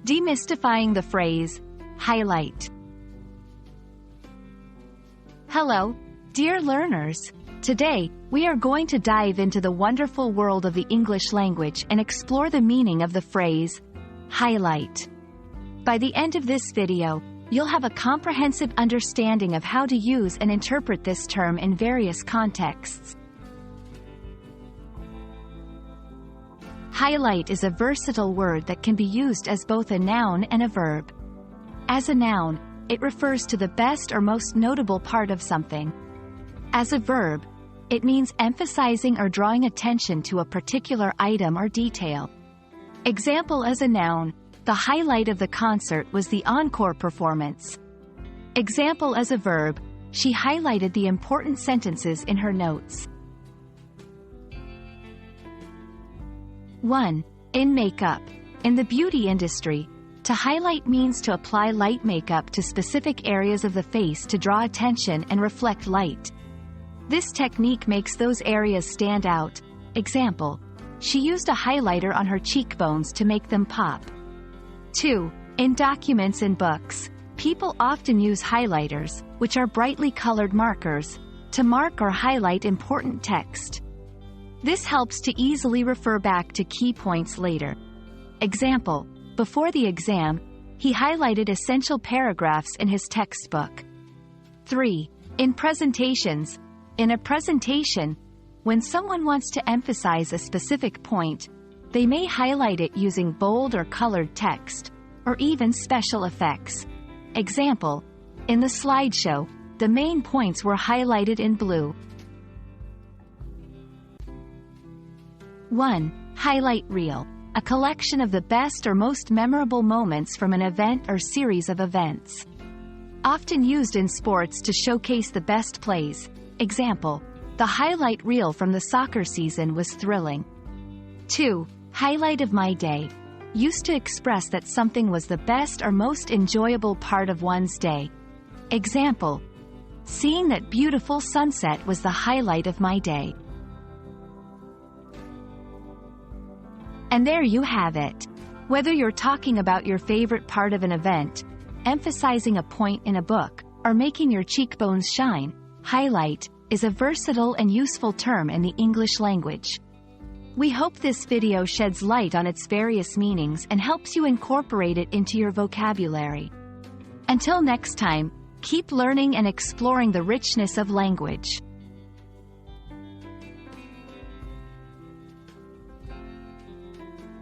Demystifying the phrase highlight. Hello, dear learners. Today, we are going to dive into the wonderful world of the English language and explore the meaning of the phrase highlight. By the end of this video, you'll have a comprehensive understanding of how to use and interpret this term in various contexts. Highlight is a versatile word that can be used as both a noun and a verb. As a noun, it refers to the best or most notable part of something. As a verb, it means emphasizing or drawing attention to a particular item or detail. Example: as a noun, the highlight of the concert was the encore performance. Example: as a verb, she highlighted the important sentences in her notes. 1. In makeup. In the beauty industry, to highlight means to apply light makeup to specific areas of the face to draw attention and reflect light. This technique makes those areas stand out. Example: she used a highlighter on her cheekbones to make them pop. 2. In documents and books, people often use highlighters, which are brightly colored markers, to mark or highlight important text. This helps to easily refer back to key points later. Example: before the exam, he highlighted essential paragraphs in his textbook. 3. In presentations. In a presentation, when someone wants to emphasize a specific point, they may highlight it using bold or colored text, or even special effects. Example: in the slideshow, the main points were highlighted in blue. 1. Highlight reel. A collection of the best or most memorable moments from an event or series of events. Often used in sports to showcase the best plays. Example: the highlight reel from the soccer season was thrilling. 2. Highlight of my day. Used to express that something was the best or most enjoyable part of one's day. Example: seeing that beautiful sunset was the highlight of my day. And there you have it. Whether you're talking about your favorite part of an event, emphasizing a point in a book, or making your cheekbones shine, highlight is a versatile and useful term in the English language. We hope this video sheds light on its various meanings and helps you incorporate it into your vocabulary. Until next time, keep learning and exploring the richness of language.